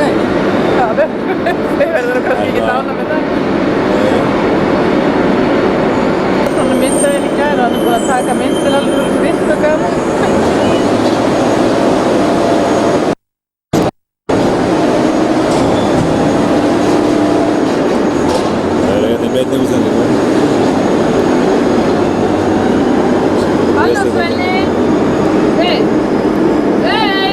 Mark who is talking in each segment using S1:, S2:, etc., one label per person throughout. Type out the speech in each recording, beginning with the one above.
S1: Nei. Já, þau verður kannski ekki dána með það. Svona myndaðinn í gæra, hann búinn að taka myndir alveg vilt og gaman.
S2: Það ekkert í beinni útsendingu.
S1: Halló Svenni! Hei! Hei!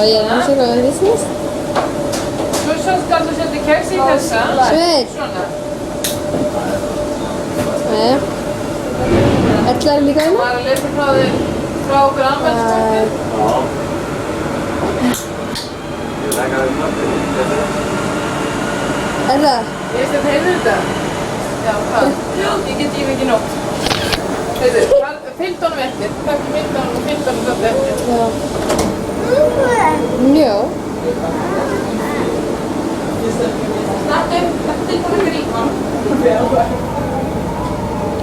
S3: Ég er ansöka að business.
S1: Svo skal þú setja kex í þessa.
S3: Sveinn.
S1: Svona.
S3: Nei. Erla er líka hérna?
S1: Bara að lesa frá okkur anmælstökkur.
S3: Erla?
S1: Ég veist að heyrðu þetta? Já, hvað? Ég get í mikið nótt. Heyrðu, 15 eftir. Takk í 15 og 15 og eftir.
S3: Já. Já.
S1: Snartur, tilbúin ykkur í.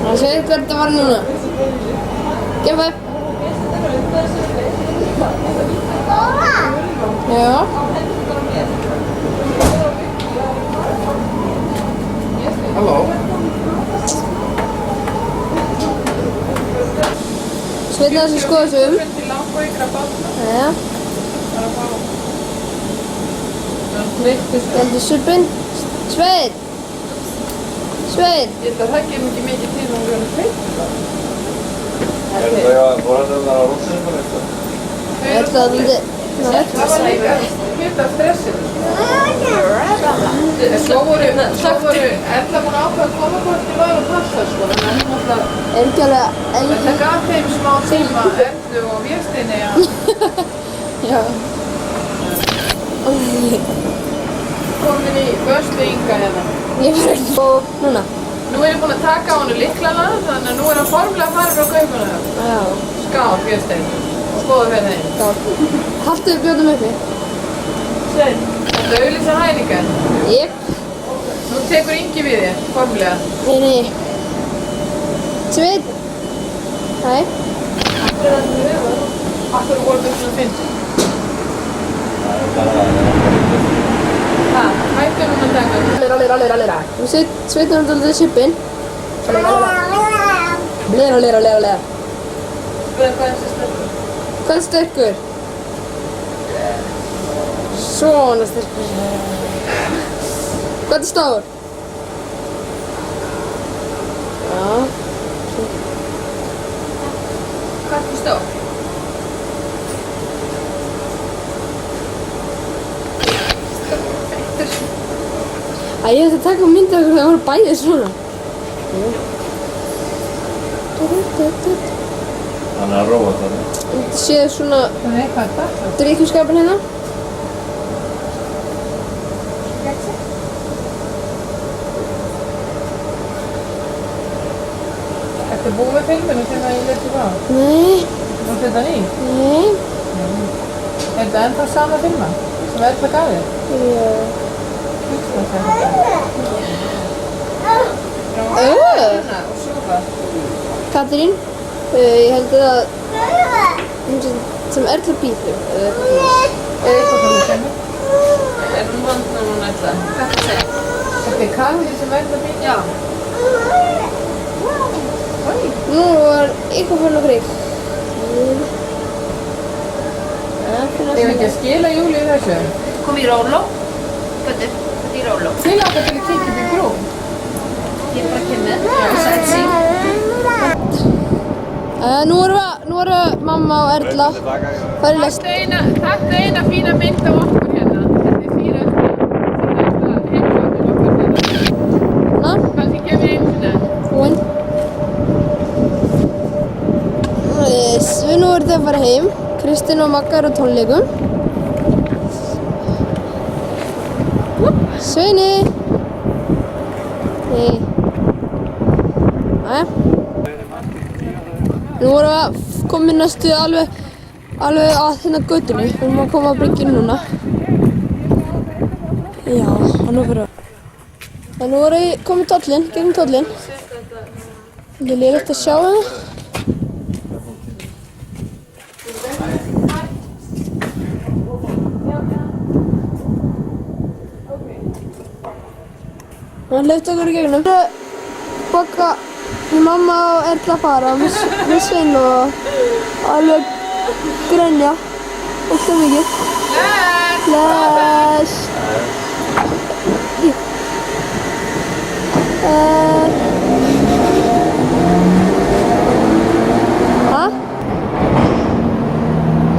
S3: Það segir hvert það var núna. Gefa. Já.
S2: Halló.
S3: Sveinn að þessi skoða sig um. Já. Heldur suppin. Sveinn. Sveinn.
S1: Ég held að það gefur ekki mikið tíma að vera feitt.
S2: Er það að foreldrarnar á rúmsinu eitthvað?
S3: Ég ætla að þetta...
S1: Það var líka hlut af stressinu. Svo voru Erla búin að ákveða að koma hvort í lag og passa sko. Þannig að hún alltaf...
S3: Ekki alveg...
S1: Þetta gaf þeim smá tíma Erlu og Vésteini að...
S3: Já.
S1: Komin í vörslu Inga hérna.
S3: Ég var ekki... Og núna?
S1: Nú er ég búin að taka á hennu lyklana, þannig að nú er hann formlega að fara frá Kaupmannahöfn.
S3: Já.
S1: Skál, Vésteini. Og skoðu fyrir þeim.
S3: Skál. Haltu þið bjóðum uppi.
S1: Sveinn, þetta auðlýsa hæningar.
S3: Jep.
S1: Nú tekur Ingi við þér, formlega.
S3: Nei. Sveinn. Hæ.
S1: Akkur voru þetta svona fint. Hættu núna að taka.
S3: Lera. Sveinn er alltaf sippin. Lera.
S1: Spurðu hvað þessi sterkur.
S3: Hvað er sterkur? Svona sterkur. Hvað er stór? Já.
S1: Hvað er stór?
S3: Æ, ég ætti að taka myndir af hvernig það voru bæðið svona.
S2: Hann er að róa þetta.
S3: Þetta séð svona
S1: Það er eitthvað það.
S3: drykkjuskapin hérna.
S1: Ertu búið með filminu sem að ég leti frá?
S3: Nei.
S1: Nú setja hann í?
S3: Nei.
S1: Er þetta ennþá sama filma sem Erla gaf þér?
S3: Já.
S1: Og sofa.
S3: Katrín, ég held að sem Erla býður.
S1: Eitthvað þannig sem er nú vandna núna Erla. Hvað það segja? Þetta er Katrín sem Erla býður? Já.
S3: Nú var eitthvað fyrir okkur ykkur.
S1: Ég veit ekki að skila Júli í þessu.
S4: Kom í róló. Hvað er í róló?
S1: Til ákveð til að kíkja upp í grú.
S4: Ég er bara kynnið. Sightseeing.
S3: Nú erum við mamma og Erla. Það er lest.
S1: Takk eina fína mynd á okkur hérna. Þetta er fína heimsóknum okkur hérna.
S3: Ná?
S1: Kannski gefið einu sinni.
S3: Búinn. Nú erum þið að fara heim. Kristinn og Magga eru á tónleikum. Sveini! Nei. Nei. Nú vorum við að koma næstu alveg að hérna götunni. Við erum að koma að bryggjunni núna. Já, hann er fyrir að. En nú vorum við komið tollinn, gegnum tollinn. Það er lélegt að sjá það. Hann hleypti okkur í gegnum. Bokka, mamma og Erla fara með Svein og alveg grenja. Óslega mikið. Bless! Hæ?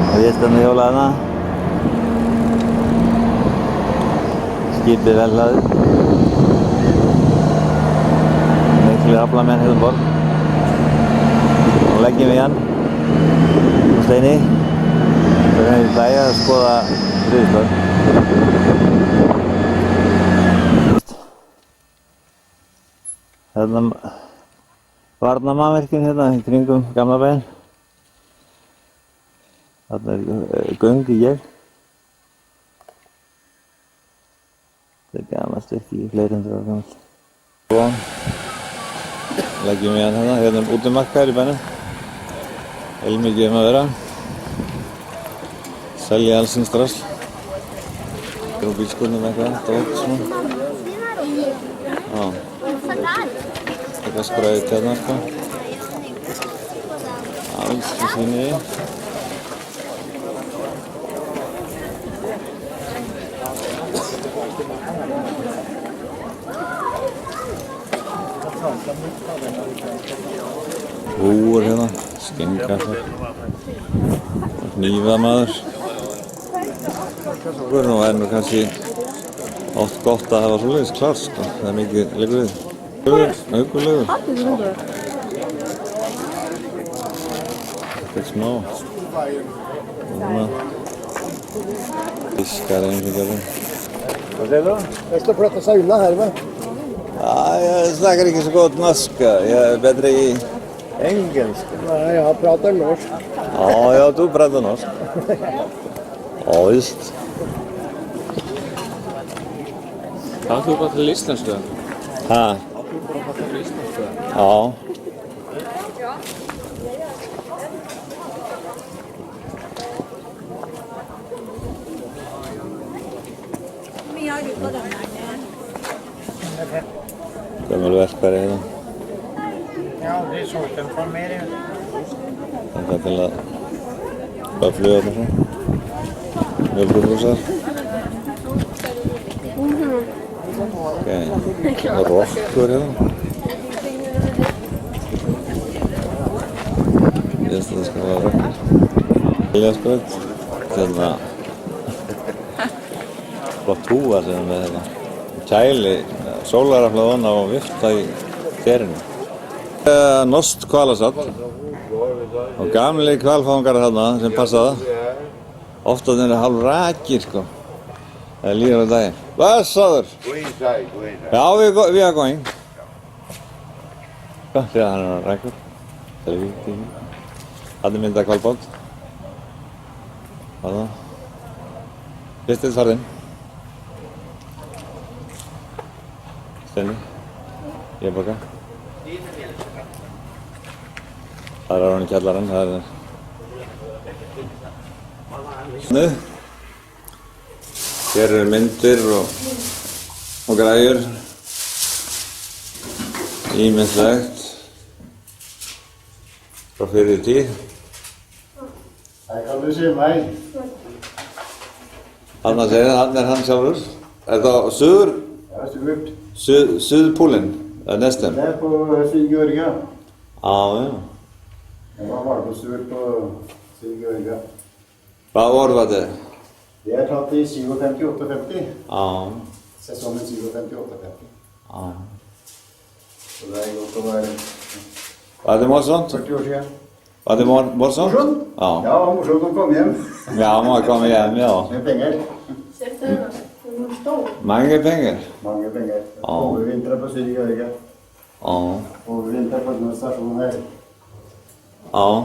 S2: Það er stanna hjólaðna. Skipið vel hlaðið. Miklir aflamenn hérna borð. Nú leggjum við hann á Steini. Svo erum við í bæja að skoða friðstofn. Þarna varnarmannvirkin hérna í kringum gamla bæinn. Þarna er göng í gegn. Þetta er gamalt ekki í fleiri 100 ára gamalt. Leggjum við hann hérna útimarkaður í bænum. Heilmikið að vera. Selja alls síns drasl. Grú bílskúrnum eitthvað, dót svona. Já. Eitthvað skræðið hérna sko. Alls sem sýnir ég. Húur hérna, skinnkaffi, hnífamaður. Nú er nú kannski oft gott að hafa svoleiðis klárt sko, það er mikið leikur við. Aukurlegur. Þetta er smá. Núna. Fiskar eins og gerðum. Vad säger du?
S5: Jag ska prata sauna här med.
S2: Ja, jag snackar inte så gott norska. Jag är bättre i engelska.
S5: Nej, jag pratar norsk.
S2: Ja, du pratar norsk. Ja, visst.
S6: Har du pratat isländska?
S2: Ha. Ja. Gömulverkfæri hérna.
S5: Jag har aldrig sålt den från mer.
S2: Þetta er til að bara fluga þarna svona. Mjölkurbrúsar. Ok, og rokkur hérna. Ég veist að það skal vera rokkur. Viljarsbraut. Hérna flott húfa sem er með hérna. Kæli, sólaraflað ofan á og vifta í þerinu. Norskt hvalasafn og gamli hvalfangar þarna sem passaða. Ofta þeir eru hálf rakir sko. Það er líður á daginn. Blessaður!
S7: Go inside, go inside.
S2: Já, we are going. Hvað, þegar hann er rækur. Það er vikið. Þannig mynda hvalbát. Þarna. Fyrstið farðinn. Stenni. Ég baka. Það er hann í kjallarinn, það er Nú. Hér eru myndir og græjur. Ýmislegt. Frá fyrir tíð.
S5: Här kan du se mig.
S2: Hann að segja, hann er hann sjálfur. Er það söður?
S5: Jag stod upp.
S2: Suðpúlinn, nästan.
S5: Där på Sigurga.
S2: Já.
S5: Jag var varvstur på Sigurga.
S2: Hvað år var det?
S5: Det är tatt i 57-58.
S2: Já.
S5: Säsongen 57-58.
S2: Já.
S5: Så det är gott att vara
S2: Var det morsomt?
S5: 40 år sedan.
S2: Var det morsomt?
S5: Morsomt?
S2: Ja.
S5: Ja, morsomt att komma hem.
S2: Ja, man kom igen, ja.
S5: Med pengar.
S2: Mange pengar.
S5: Många pengar.
S2: Ja.
S5: Övervintrar på Sigurga.
S2: Ja.
S5: Och vi väntar på någon station här.
S2: Ja.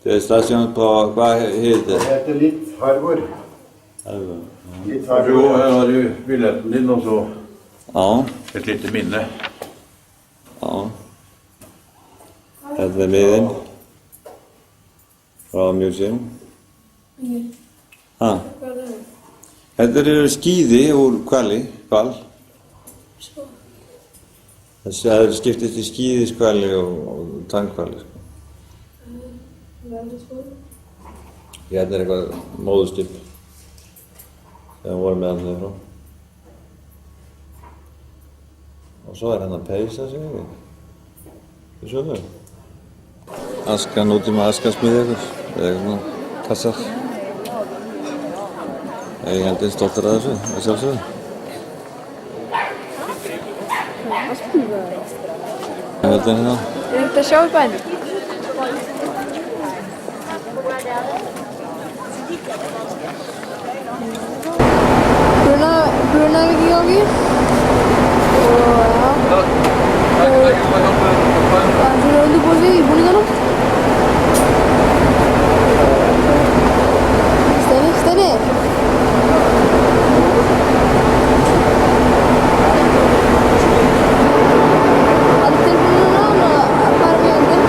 S2: Det är station på, vad heter
S5: Det
S2: det?
S5: heter Littharvor.
S2: Jo,
S5: Littharvor.
S7: Här har du biljetten din och så
S2: ja.
S7: ett litet minne.
S2: Ja. Þetta er miðinn frá museum. Ha. Þetta eru skíði úr hvali. Þessi eru skiptist í skíðishvali og tannhvali. Hérna er eitthvað móðurskip sem voru með hann frá. Og svo er hérna peysa sem ég veit. Þið svo þau? Askan út með askasmíði eitthvað. Eða eitthvað svona kassar. Eigandi stoltur af þessu, að sjálfsögðu. Hvað er þetta hérna?
S3: Er þetta að sjá í bænum? Brunavík í gangi. Og já. Það er svona undirbúið sig í búningunum. Steini. Allt tilbúið núna að fara með hendin.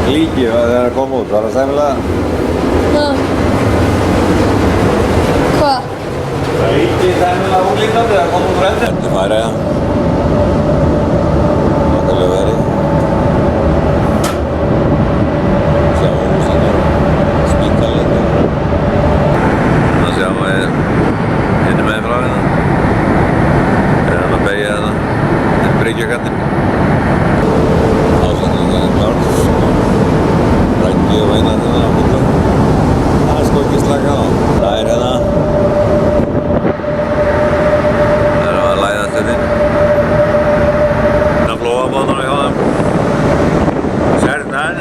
S2: Líki og það er að koma út, var það sæmilega?
S3: Hvað?
S2: Það líki sæmilega útlíkandi að koma út úr eldin. Þetta er Færeyja. Nákvæmlega verið. Sjáum húsinu, spítalinn. Það sjáum við hinum meginn frá hérna. Það er hann að beygja þetta. Reykjavík-kattin. Ásendingin klárt. Raggi og Einar hérna á fullu. Það er sko ekki slaka á. Það er hérna. Það er að læðast hérna inn. Það flóa bóðunum hjá þeim. Sérnar.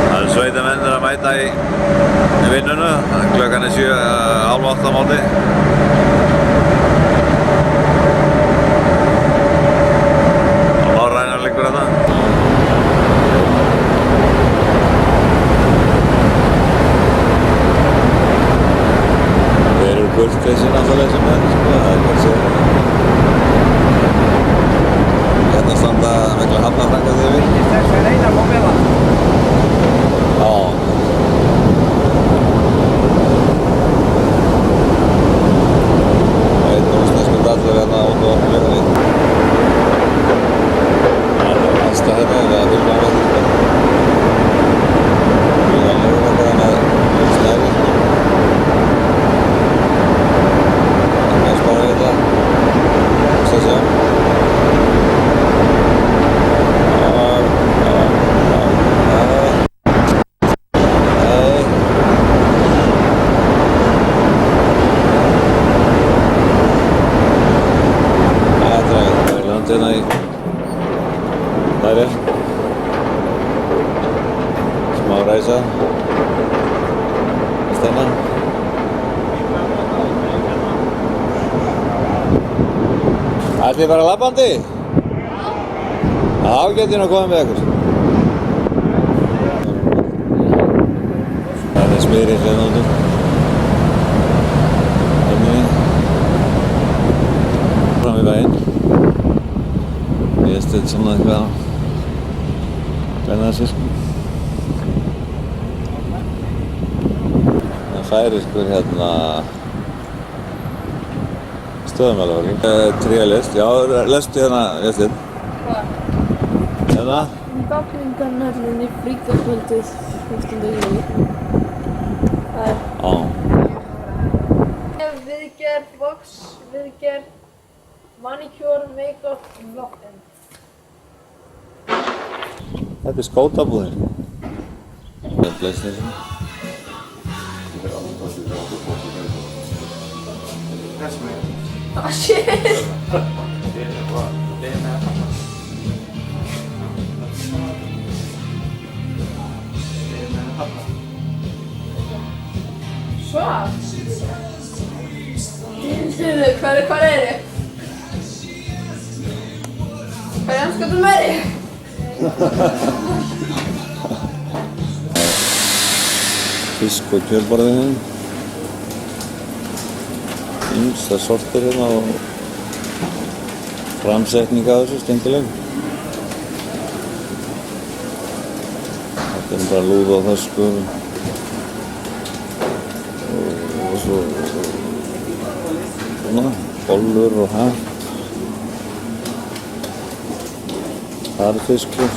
S2: Það er sveitamenn að mæta í vinnuna. Klukkan er 7:30 á móti. Og Norrænar liggur þetta. Þeir eru kurteisir náttúrulega sem er, sko, það er hvað segja. Hérna standa mikla hafnarfrængar yfir. Já. Einn rússneskur dallur hérna út á klukkunni. Það er næsta hérna, við að fylgja með því. Við að lögum þetta með snæri. Það er spáðið þetta. Svo sjá. Hérna í þær er smá ræsa stenna Ætlið þið bara labbandi? Já, getið nú komið með ykkur. Það er smyrið hérna út fram í veginn. Ég stöð svona eitthvað að glæna sér, sko. Það færi ykkur hérna stöðumælavarning. Tríalist, já, lestu hérna, Vésteinn. Hvað? Hérna?
S3: Bakningarnarinn í fríkakvöldið 14. júlí. Það er...
S2: Já.
S3: Viðgerð, vox, viðgerð, manicure, make-up, lock-in.
S2: Þetta er skótabúðin. Það er PlayStation.
S3: Ah, shit!
S1: Svo? Hvar er þið? Hvað er anskotum með þig?
S2: Fisk og kjölborðið hérna. Ýmsar sortir hérna og framsetning af þessu, skemmtileg. Þetta er bara lúð á það, sko. Og svo svona, bollur og hatt. Harfiskur.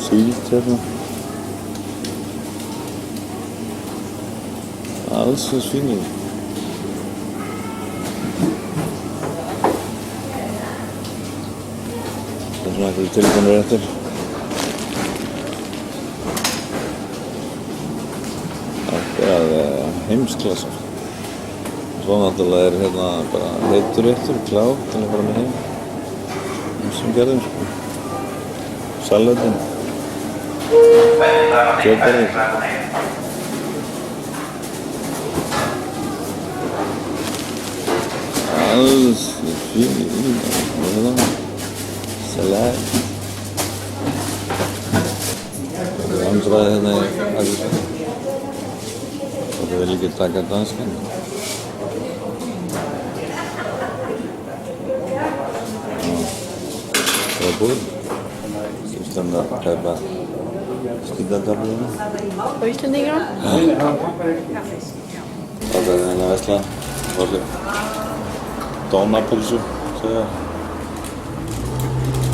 S2: Síld hérna. Alls er fínir. Það er svona einhverju tilbúinir eftir. Þetta er alveg heimsklassa. Svo náttúrulega er hérna bara heitur réttur, klár til að fara með heim. Sem gerðum, sko. Salatinn. Kjötborðið. Alls er fínir. Og hérna. Salat. Það er vandræði hérna í Akureyri. Það vil ekki taka danskan. Það er búinn. Þú stendur að kaupa skítatöfluna.
S3: Og Íslendingar?
S2: Það er hérna að vesla. Dónapulsu, segja.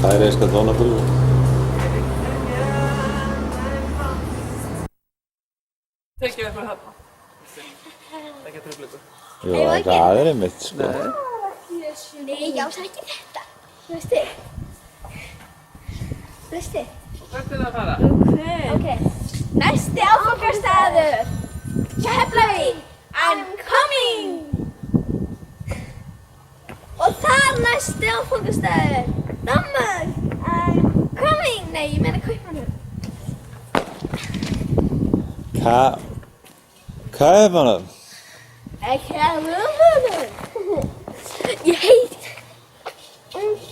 S2: Færeyska dónapulsu.
S1: Tekjum við fyrir þarna.
S2: Jú, það er einmitt, sko.
S3: Já, það er ekki þetta. Veistu? Veistu?
S1: Hvert er það að fara?
S3: Ok. Næsti áfangastaður. Keflavík. I'm coming. Og þar næsti áfangastaður. Danmark. I'm coming. Nei, ég meina Kaupmannahöfn.
S2: Kaupmannahöfn?
S3: Kaupmannahöfn. Ég heiti...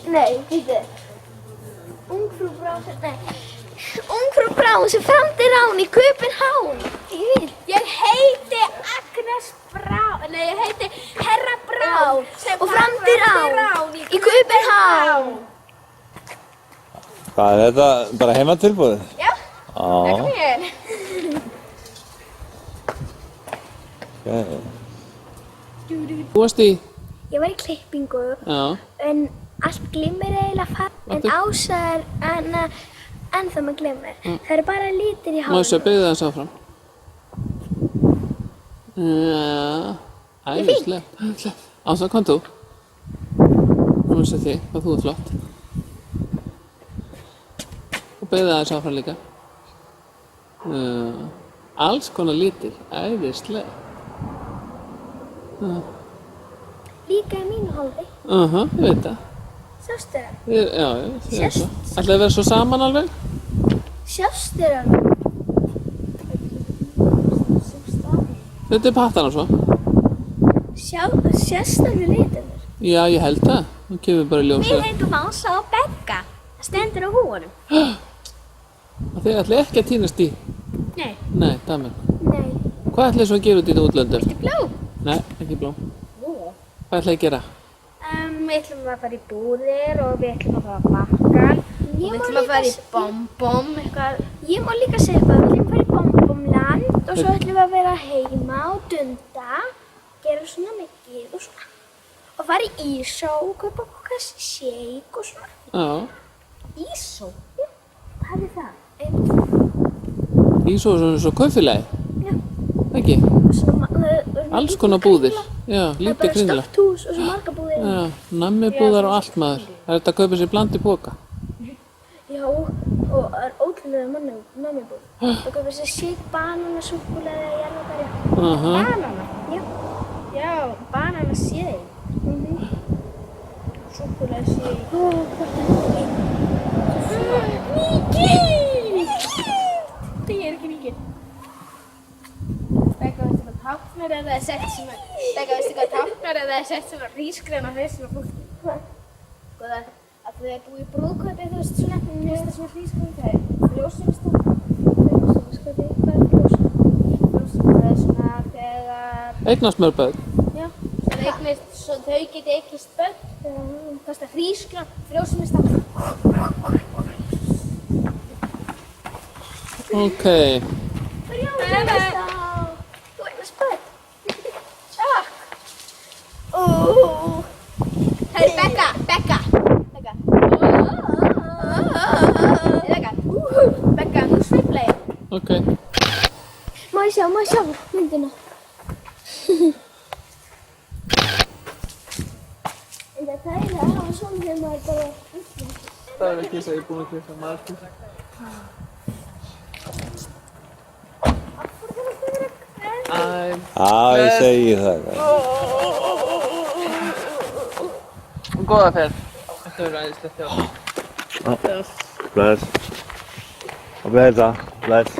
S3: Nei, býttu. Ungfrú Braun sem framdi rán í København. Ég heiti Agnes Braun. Nei, ég heiti Herra Braun og framdi rán í København.
S2: Hvað er þetta? Bara heimatilboðið?
S3: Já, það kom
S2: Já.
S3: ég.
S2: Okay.
S6: Þú varst í?
S3: Ég var í klippingu
S6: Já.
S3: en allt glimmir eiginlega fatt en Ása er ennþá með glimmir. Það eru bara litir í
S6: Má ég sjá
S3: hárinu.
S6: beigðu þess áfram? Já. Æðislega. Ása, kom þú? Nú sé þig, hvað þú er flott. Og beigðu þess áfram líka. Alls konar litir. Æðislega.
S3: Líka í mínu hálfi.
S6: Ég veit það.
S3: Sjástu það?
S6: Já, ég veit það. Ætlaði að vera svo saman alveg?
S3: Sjástu það?
S6: Þetta er pattana svo.
S3: Sjástu það við litinir?
S6: Já, ég held það. Nú kemur bara í ljós.
S3: Mér heitum Ása og Begga. Það stendur á húanum.
S6: Þið ætlaði ekki að týnast í?
S3: Nei.
S6: Nei, damen.
S3: Nei.
S6: Hvað ætlaði svo að gera út í útlöndum?
S3: Þetta er blá.
S6: Nei, ekki blá.
S3: Nú.
S6: Hvað ætlaði að gera?
S3: Við ætlum að fara í búðir og við ætlum að fara á bakkan. Við ætlum að fara í bombom, eitthvað. Ég má líka segja eitthvað. Við ætlum að fara í bombomland og svo ætlum við að vera heima og dunda. Gera svona mikið og svona. Og fara í Ísó og kaupa okkar shake og svona.
S6: Já.
S3: Ísó? Já. Hvað er það?
S6: Í svo kaupfélagi?
S3: Já.
S6: Ekki?
S3: Svona,
S6: Alls konar búðir. Já, lítið
S3: bara
S6: kringilegt.
S3: stórt hús og svo margar búðir.
S6: Já, nammibúðar og allt maður. Það er þetta að kaupa sér bland í póka.
S3: Já, og það er ótrúlega nammibúð. Það kaupa sér shake, banana, súkkulaði eða jarðarberja. Banana? Já. Já, banana shake. Súkkulaði shake. Ó, hvað er þetta? Mikið! Það er ekki mikið. Begga, veistu hvað táknar eða það er sett svona... Begga, veistu hvað táknar eða það er sett svona hrísgrein á hausinn á fólki? Hvað? Sko það að þau er búið í brúðkaupi, þú veist svona... Mér finnst það svona hrísgrein, það er frjósumstað. Frjósumstað, hvað er frjósumstað? Frjósumstað er svona þegar...
S6: Eignast mörg börn.
S3: Já, svo þau geti eignast börn. Það er hrísgrein, frjósumstað.
S6: Ok.
S3: Frjósumstað. Þú eignast börn. Takk. Það er Begga. Begga. Begga, nú sveifla ég.
S6: Ok.
S3: Má ég sjá myndina. Það er þægilega að hafa svona þegar maður bara...
S6: Það er ekki þess að ég er búinn að klippa margir.
S2: Já, ég segi það.
S6: Góða ferð. Þetta verður æðislegt hjá.
S2: Bless. Og beða. Bless.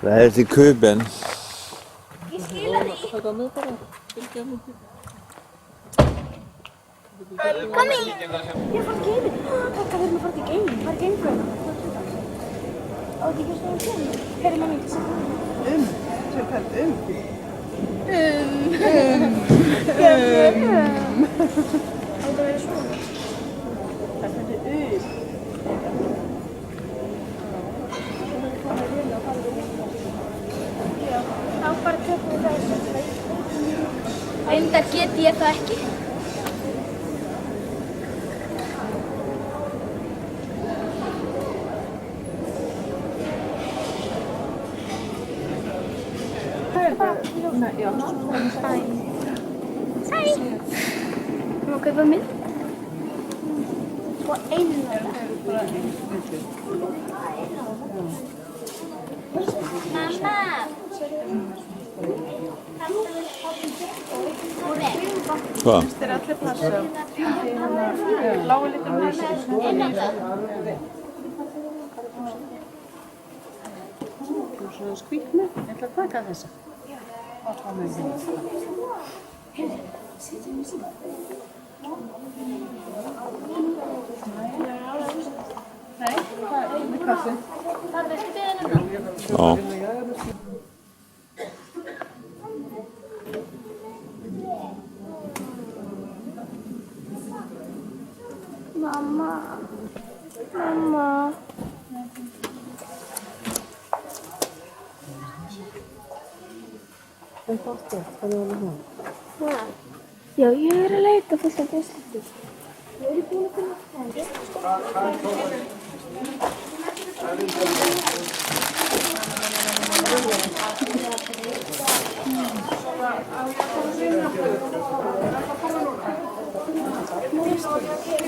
S2: Bless í Køben.
S3: Ég skila því.
S6: Þetta með bara. Fylgja mig.
S3: Kom í. Ég fór til geiminn. Begga, við erum að fara til geiminn. Hvað er geimfröðina? Á ekki fyrst að það er Hver er mamma ekki sem Það verður svona. Það stendur Já, þá bara tökum við það í setna. Reyndar get ég það ekki. að kaupa mér. Svo einu þeirra. Mamma!
S2: Hvað?
S1: Þeir allir passa. Lágu litur með
S8: Svo skvíknu, ég ætla að taka þessa.
S1: Nei, hvað er með kaffi?
S3: Það er ekki beðin hérna.
S2: Já.
S3: Mamma. Mamma.
S8: En bóttið, hvað er það hún?
S3: Já, ég er að leita fullt af bústum. Ég er búin að finna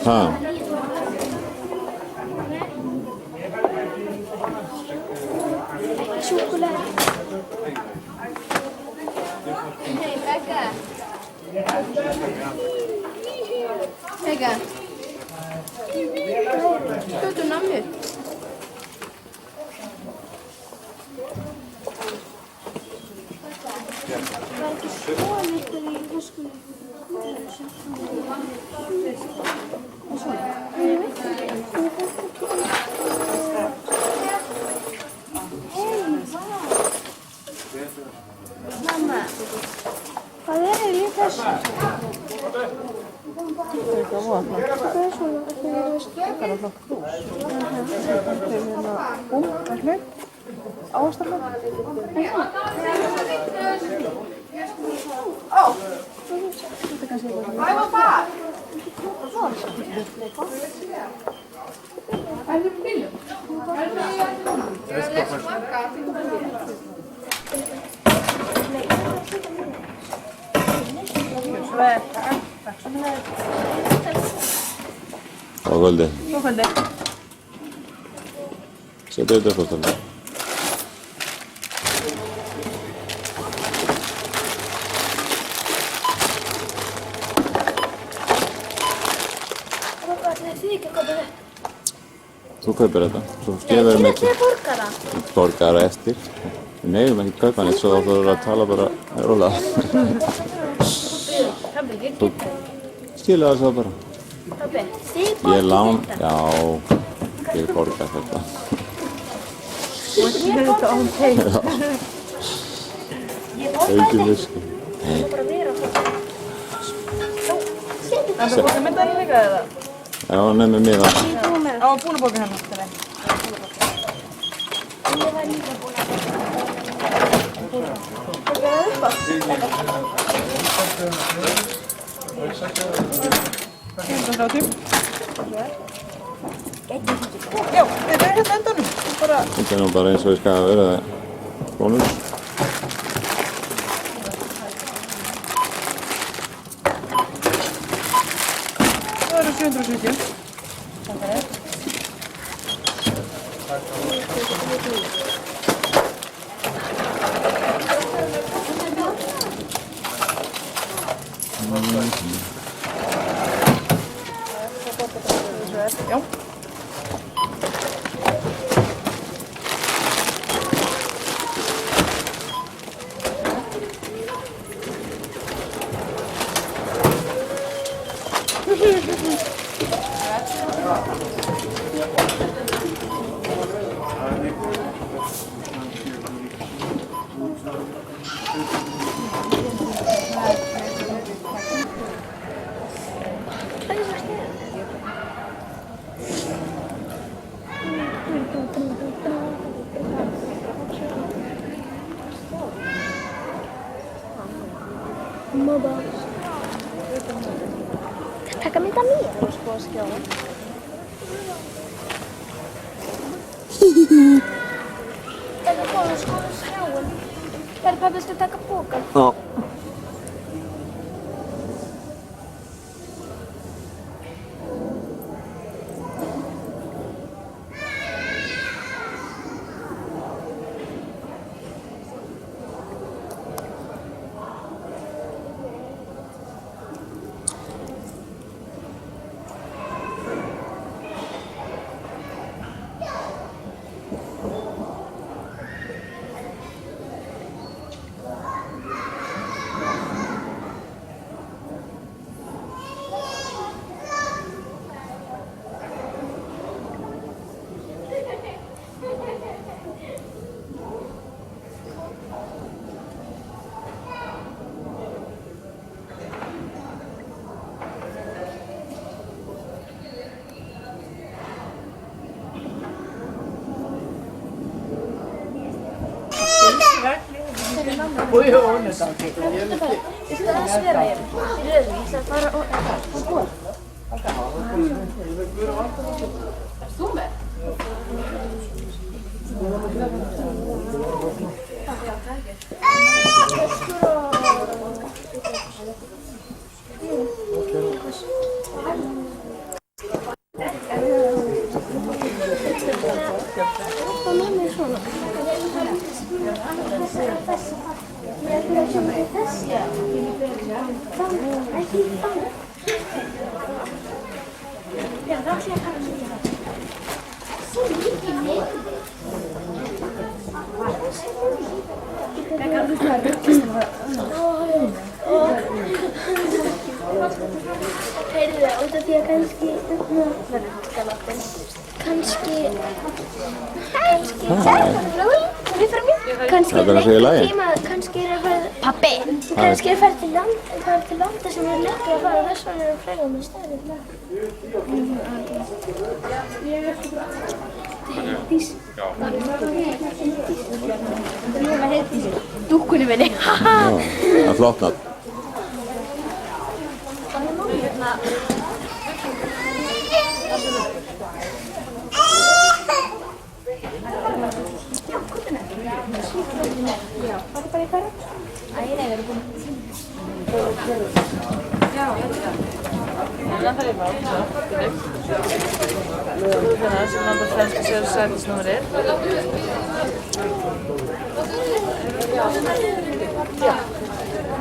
S2: Ha.
S3: Súkkulaði. Hei, Begga.
S4: Begga. Stötu namni.
S3: Var ekki svo litlu í húskunni?
S4: Mamma.
S3: Hvað er í þessu?
S8: Það er ekki að vona.
S3: Hvað er svona? Þetta er veist.
S8: Það er alltaf krús. Þetta er hérna hlaup, ástaflega. Þetta er kannski eitthvað.
S2: Góða kvöldi.
S1: Góða kvöldi.
S2: Settu þetta upp á stundum.
S3: Þið ekki að kaupa þetta?
S2: Þú kaupir þetta. Svo gefur
S3: Ég
S2: mig
S3: er að borgara.
S2: borgara eftir. Við megum ekki kaupa neitt svo þú verður að tala bara rólega.
S3: Pabbi, ég get þetta.
S2: Skilu það svo bara.
S3: Pabbi, þið
S2: Ég
S3: borgið
S2: lán,
S3: þetta.
S2: já, ég borga þetta.
S3: Ég borgið þetta.
S2: Auki viski.
S3: Það er bara að vera þetta.
S1: Það er búin að mynda henni líka eða?
S2: Já, nefnir mig það.
S1: Á, búin að bóka henni.
S3: Ég var líka búin að
S1: Já, þetta er hérna endanum. Bara
S2: Þetta er nú bara eins og ég skal vera það. Bónus.
S1: það eru 770. Já.
S3: Mamma. Taka mynda mér.
S8: Það er sko að skjá.
S3: Það er góð að skoða skjáin. Það er pabbi að taka bókan.
S2: Já.
S1: Oj, nu tar vi.
S3: Ég skal að svera ég ætla að fara og...
S1: Erst þú með?
S3: Og með mér svona. Já, það sé að svo mikið með. Heyrðu, út af því að kannski
S2: Það er bara að segja í lagi.
S3: Kannski er að fara... Pabbi! Kannski er að fara til landa sem er lengra að fara og þess vegna er að fræga með stæðið. Heiðdís. Ég var Heiðdís. Dúkkunni minni.
S2: Já, það er flott nafn.
S1: Sem landa franska sætisnúmerið.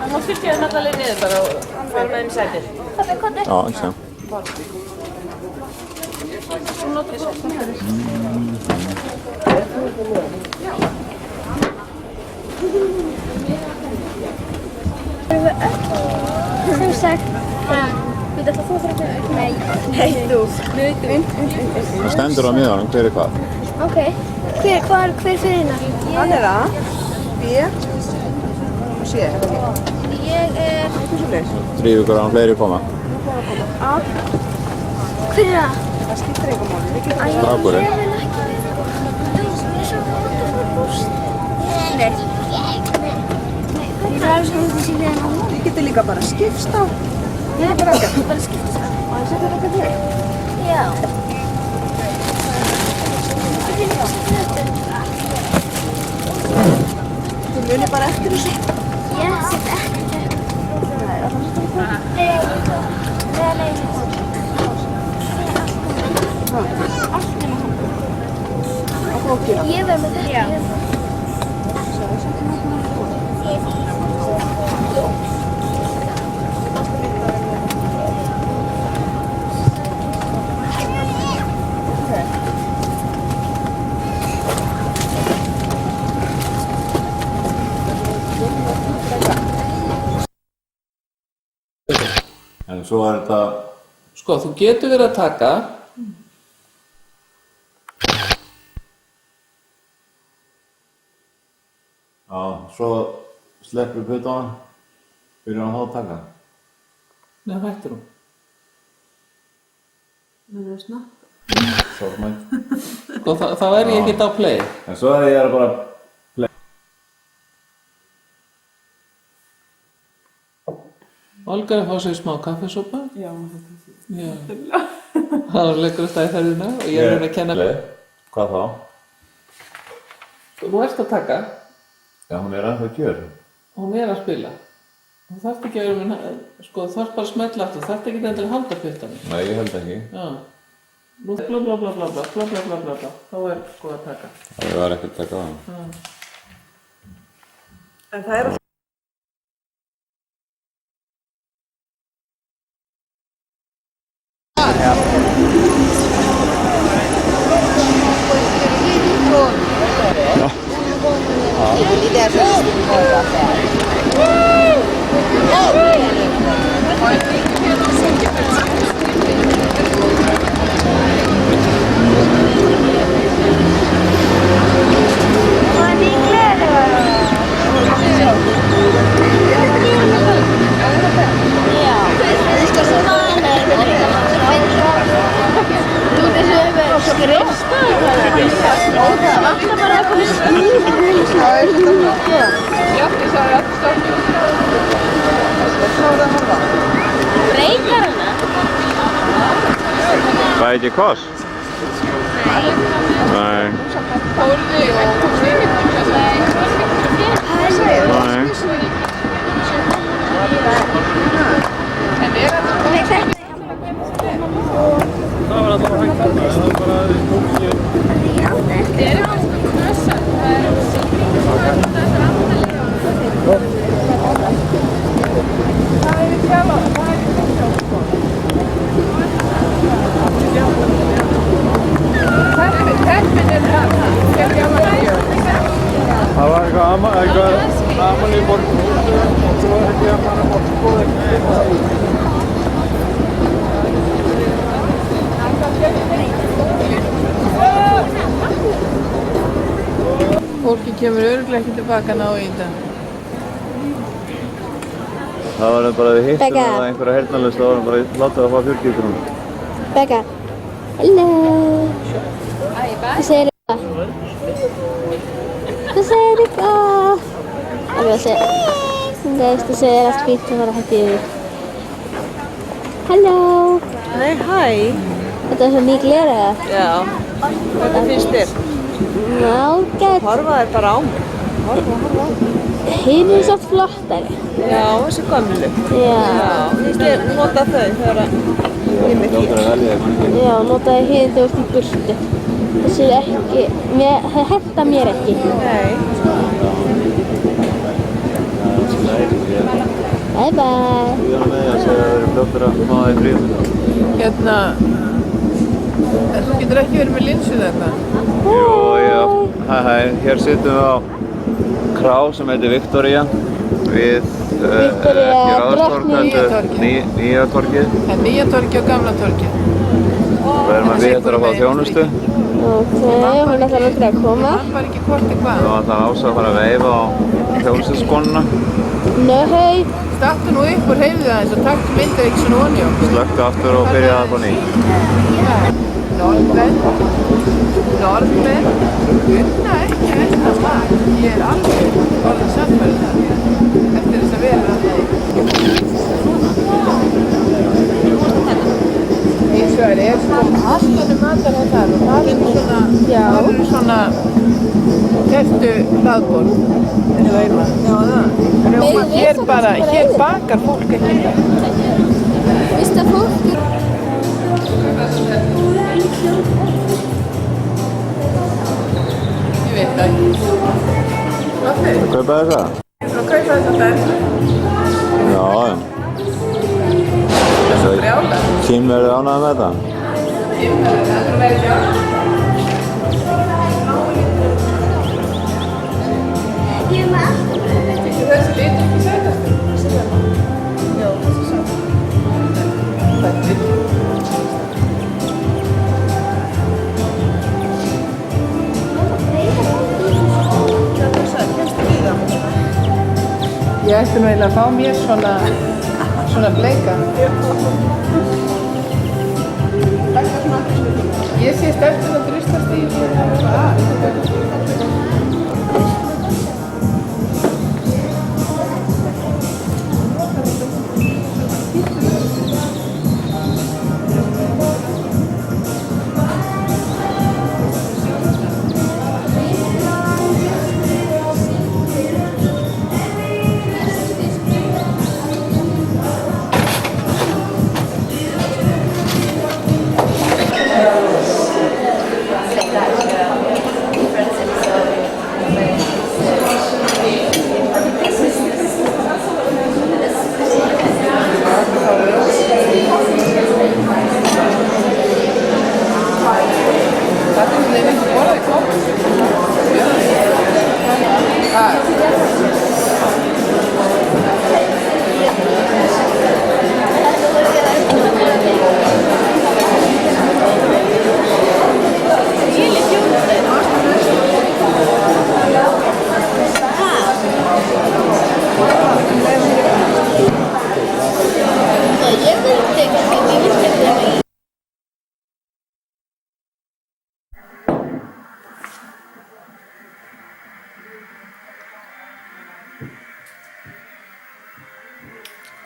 S1: Nú fyrst ég að nalla leið niður bara og fara með einn sætið.
S2: Já, ekki sem.
S3: Sem sagt, við ætlum þú að fara með? Nei, þú.
S2: Það stendur á miðanum, hver er hvað?
S3: Ok, hver fyrir hérna?
S8: Hann er A, B og C.
S3: Ég er...
S2: Drífugur án fleiri koma.
S8: A.
S3: Hver er það?
S8: Það skiptir einhver máli.
S2: Strákurinn.
S3: Ég vil ekki vera... Ég er svo vant að fara búst. Nei. Það er svo myndið síðan á hún.
S8: Við getum líka bara skipst á.
S3: Ég er bara skiptast á.
S8: Og það setur eitthvað hér.
S3: Já.
S8: Þú munir bara eftir þessu.
S3: Ég set ekki þetta. Nei.
S8: Á bókina.
S3: Ég verð með þetta. Já.
S2: En svo er þetta...
S6: Sko, þú getur verið að taka.
S2: Já, svo sleppur puttana. Byrjar hann þá að taka.
S6: Nei, hættir hún.
S8: Það er snabbt.
S2: Sorgmætt.
S6: Sko, þá er ég ekkert á play.
S2: En svo er ég bara...
S6: Olga er að fá sér smá kaffesopa.
S8: Já,
S6: Já. Það var leikurasta í ferðina og ég er að kenna.
S2: Hvað þá?
S6: Þú ert að taka.
S2: Já, hún er ennþá gjör.
S6: Hún er að spila. Þú þarft ekki að vera með... Sko, þú þarft bara að smetla aftur. Þú þarft ekki endilega að halda puttanum.
S2: Nei, ég held ekki.
S6: Já. Nú blá blá blá blá blá blá blá blá blá blá. Þá er sko að taka.
S2: Það var ekki að taka á hann.
S8: En það er að...
S3: Já.
S2: ekki koss? Nei.
S1: Fóruðu ekki til sýningu?
S2: Nei.
S1: En er þetta
S2: Það var eitthvað amal í borg. Það var ekki að fara bort skoðið.
S1: Fólki kemur örugglega ekki tilbaka ná í þetta.
S2: Það var bara við hittum að einhverja heyrnarlaust og varum bara látið að fá 40 krónur.
S3: Becca. Hello. Hvað segir Rikka? Hvað segir Rikka? Það segir allt fínt að fara að hætti yfir. Halló.
S8: Nei, hæ.
S3: Þetta er svo ný glerauga.
S8: Já. Hvernig finnst þér?
S3: Ágætt.
S8: Horfa þér bara á mig. Horfa.
S3: Hinn er svo flottari.
S8: Já, þessi gömlu.
S3: Já.
S8: Finnst þér nota þau þegar ég er með hér?
S3: Já, notaði hinn þegar þú ert í burtu. Þessi er ekki, það henta mér ekki.
S8: Nei.
S3: Bye bye.
S2: Ég var með að segja að það eru fljóttur að fá það í fríum.
S1: Hérna, en þú getur ekki verið með linsu þetta?
S2: Jú, já. Hæ, hér sittum við á krá sem heitir Victoria við ekki Ráðstorg, heldur Nýja torgið.
S1: En Nýja torgið og Gamla torgið.
S2: Við erum að við eftir að fá þjónustu.
S3: Ok, hún ætlar aldrei að koma.
S1: Það var ekki hvort hvað.
S2: Þá ætlar Ása að fara að veifa á þjónustuskonuna.
S3: Nei.
S1: Stattu nú upp og hreyfðu það eins og taktu myndir ekki svona onni á.
S2: Slökktu aftur og byrjaði að fá ný.
S1: Norðmenn, kunna ekki þetta lag. Ég er alveg orðin sannfærð það. Eftir þess að vera Hins vegar er sko alltaf matar það þar og það eru svona tertu hlaðborð eins og heima. Já það. Hér bakar fólk ekki.
S3: Vist að fólk
S1: Ég veit það ekki. Hvað þau?
S2: Hvað kaupaði það?
S1: Ég er að kaupa þetta bensin.
S2: Já.
S1: Það er svo brjála.
S2: Kim verður ánægð með þetta?
S1: Það er að vera hjá. Þessi litur ekki sætastur? Já, þessi sætastur. Þetta. Ég ætti nú eiginlega að fá mér svona bleika. Ég sé stelpuna drustast í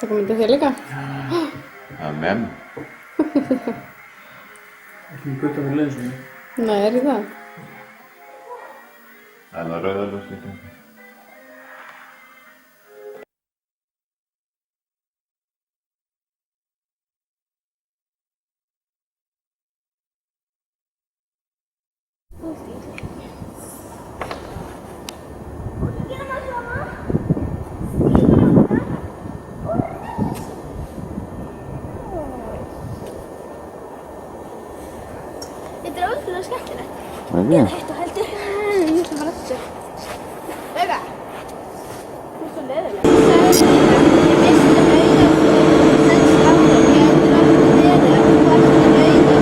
S8: Taka myndið þér líka?
S2: Amen.
S6: Ekki gutta fyrir linsunni.
S8: Nei, er það?
S2: Það er rauðarljós líka.
S3: Þetta er ótrúlega skemmtilegt.
S2: Ekki?
S3: Ég hættu heldur. Ég ætla bara að þessu. Lauga! Þú ert svo leiðileg. Ég misti auga fyrir 6 ára. Ég heldur alltaf verið að þú varst með auga.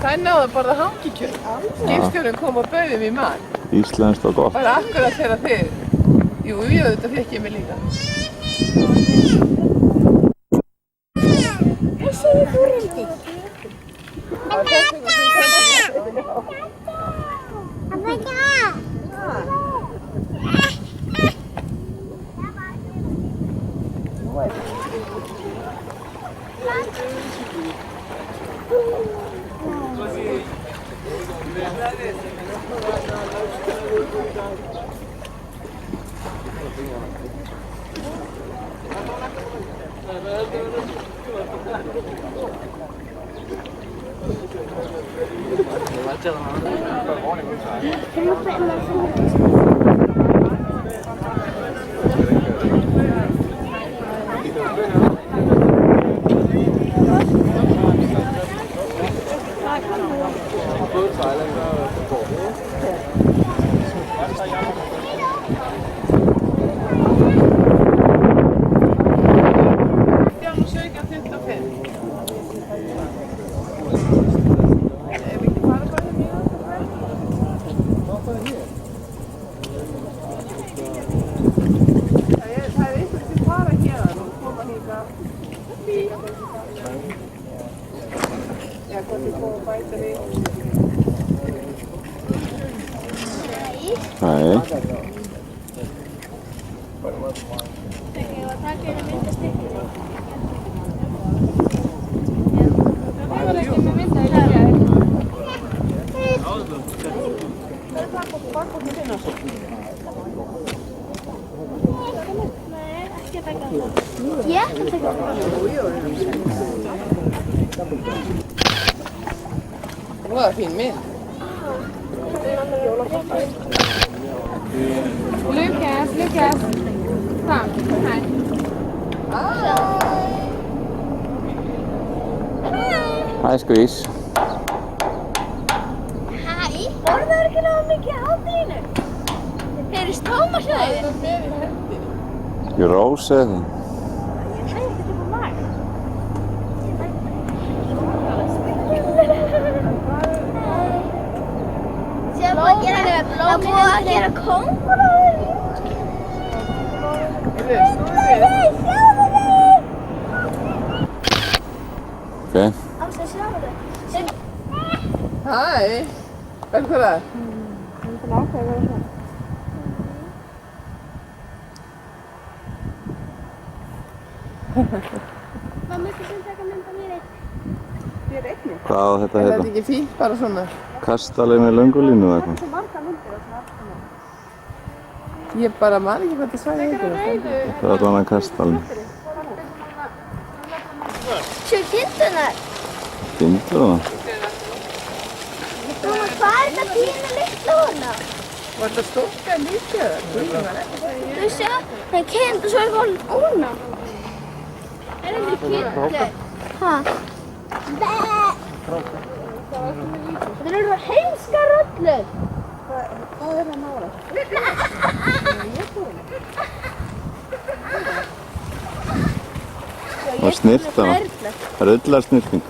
S1: Það er náðu að borða hangikjöt. Skipstjórinn kom og bauð mér í mat.
S2: Íslenskt og gott.
S1: Bara akkurat þegar þið. Jú, þetta fekk ég mig líka.
S3: Hvað segir þú reyndi?
S2: Nei.
S3: Ég ætla að taka það.
S1: Nú er það fín mynd.
S8: Lukas. Kom här.
S2: Hi, Squeeze.
S3: Hæ, borðar ekki náðu mikið hátinu? Heyrðist Tómas hjá þér?
S2: Ég rósi þig.
S3: Ég hætti ekki upp á mag. Það er búið að gera kónguló.
S2: Ok.
S3: Ásta, sjáðu þau.
S1: Hæ, velkomin.
S3: Mamma, þú sem taka mynd af mér einn.
S2: Hvað á þetta
S1: Er
S2: heita?
S1: þetta ekki fínt bara svona?
S2: Kastalið með löngulínu eða eitthvað?
S3: Svo marga myndir og svona allt saman.
S1: Ég bara man ekki hvað þetta svæði heitir.
S2: Þetta er allan að kastalið.
S3: Sjö kindunar.
S2: Kindur það?
S3: Mamma, hvað er þetta pínu litla hana?
S1: Var þetta stúlka líka?
S3: Þú sé, það er kind og svo er hún óna. Er þetta ekki kindur? Hæ? Það eru heimskar rollur. Hvað er það nára?
S2: Og snirta hana. Rullarsnirting.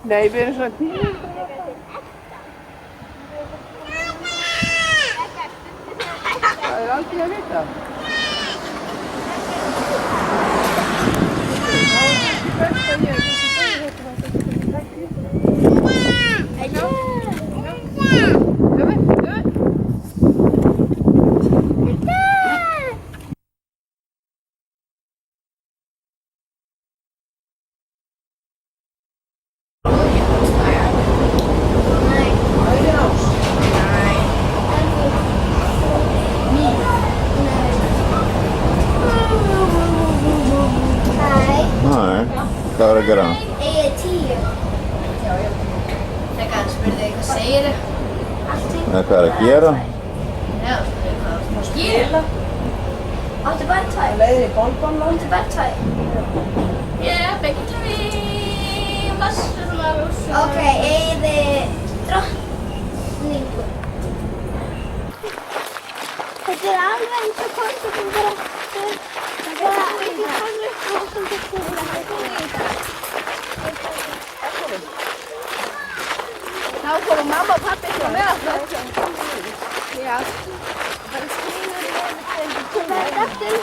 S1: Nei, við erum svona tíma. Það er aldrei að vita.
S2: Hvað var að gera?
S3: Ég er 10.
S4: Þegar hann spurði hvað segir þau?
S2: Eða hvað er að gera?
S4: Já, spurði hvað það var að skila.
S3: Áttu bara 2.
S1: Leiðir í bonbonland.
S3: Áttu bara 2.
S4: Yeah, byggja við massur og svo.
S3: Ok, eigið þið drottningu. Þetta er alveg eins og koncept sem bara ekki fann upp og sem þetta
S1: Þá fóru mamma og pappi ekki með okkur. Já.
S3: Það er skriður í vonið sem það er eftir.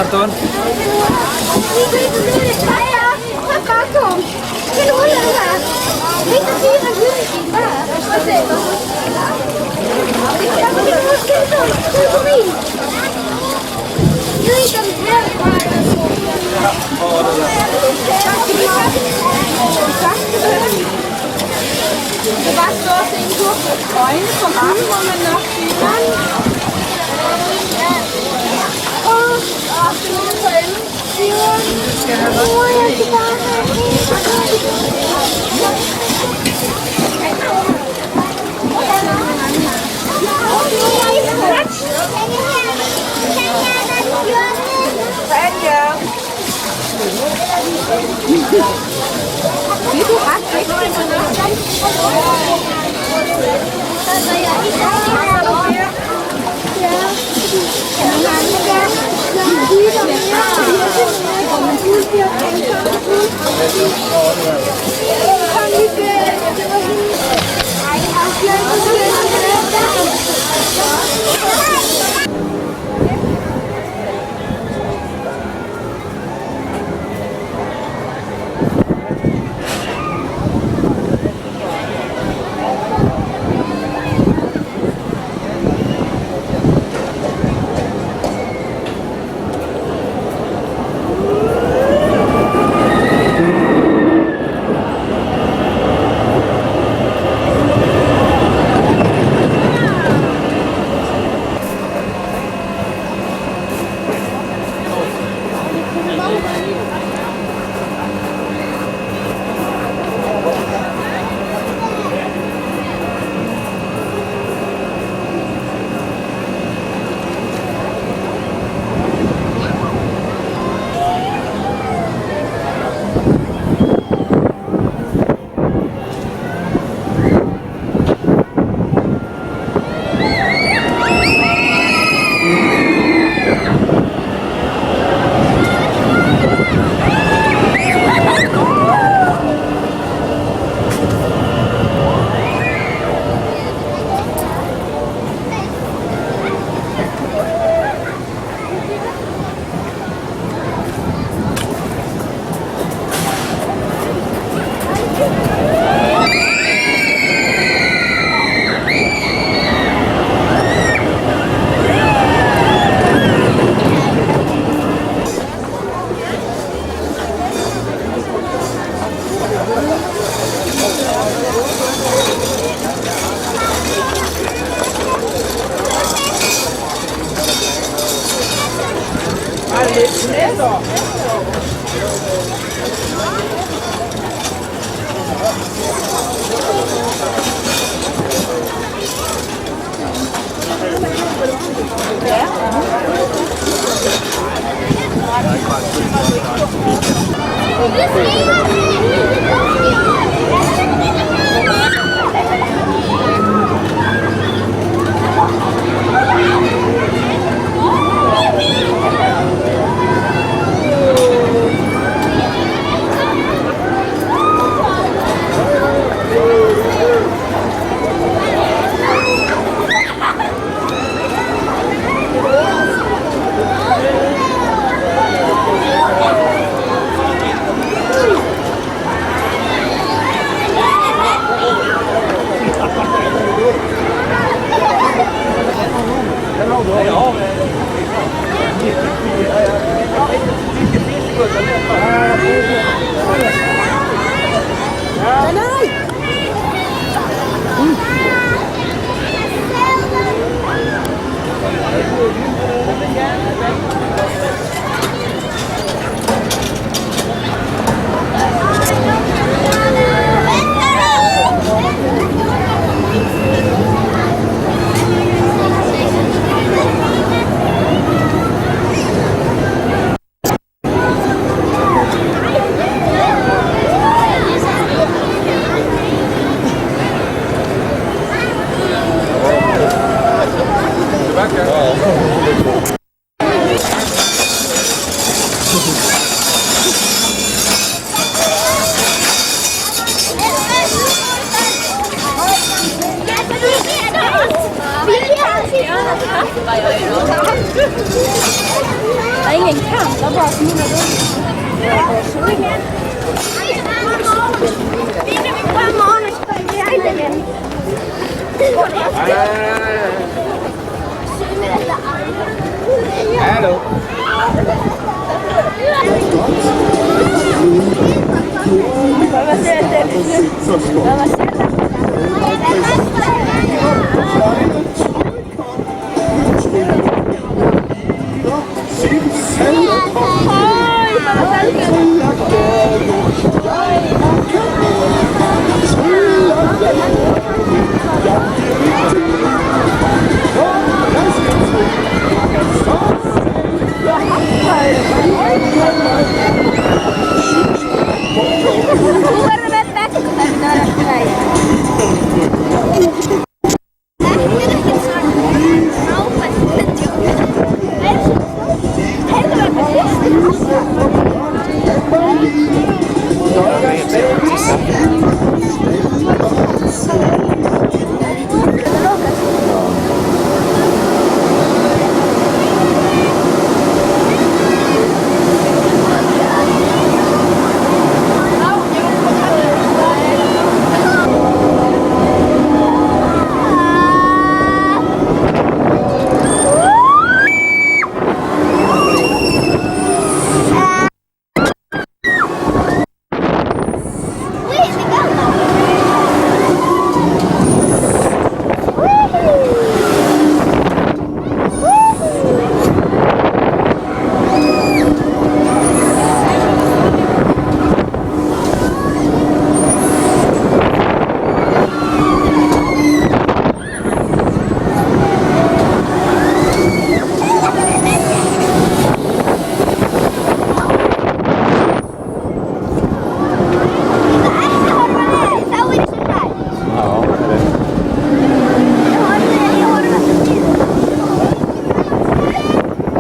S6: Anton.
S8: Det var så også en tur på øjne for mange, hvor man nok siger. Det er nogen for enden. Skal jeg have
S1: Færdig, ja.
S3: Det är ingen kant, det är bara som mina
S6: Hallo.
S3: Guarda, aspetta, che sta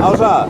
S2: Ása!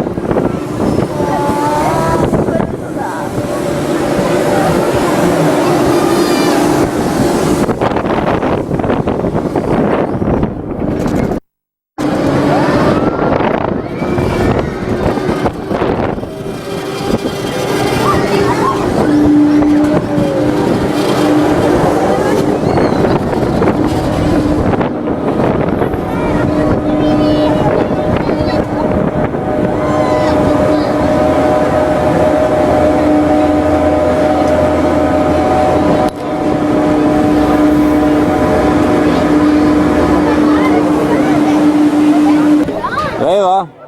S2: Veifa!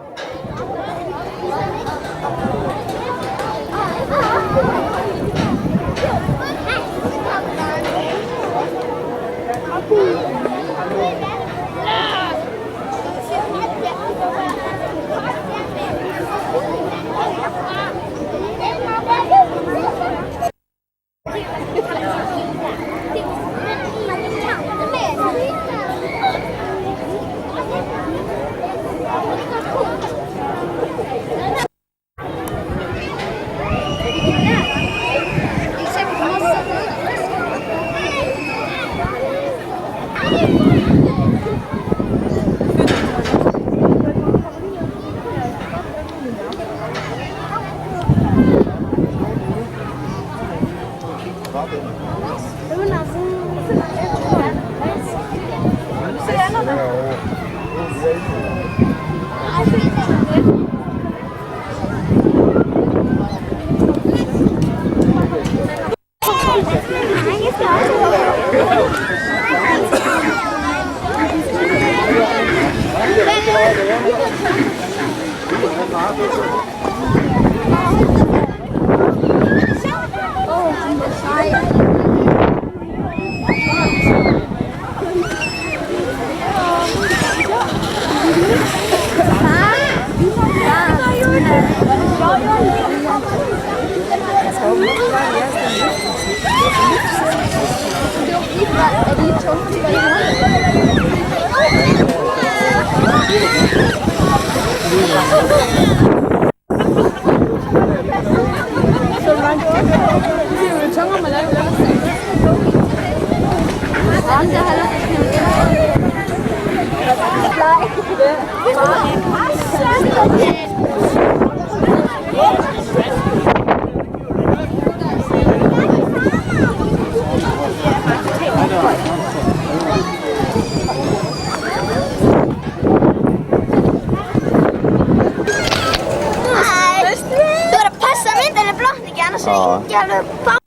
S3: Þú verður að passa myndinni blokk ekki, annars er ekki alveg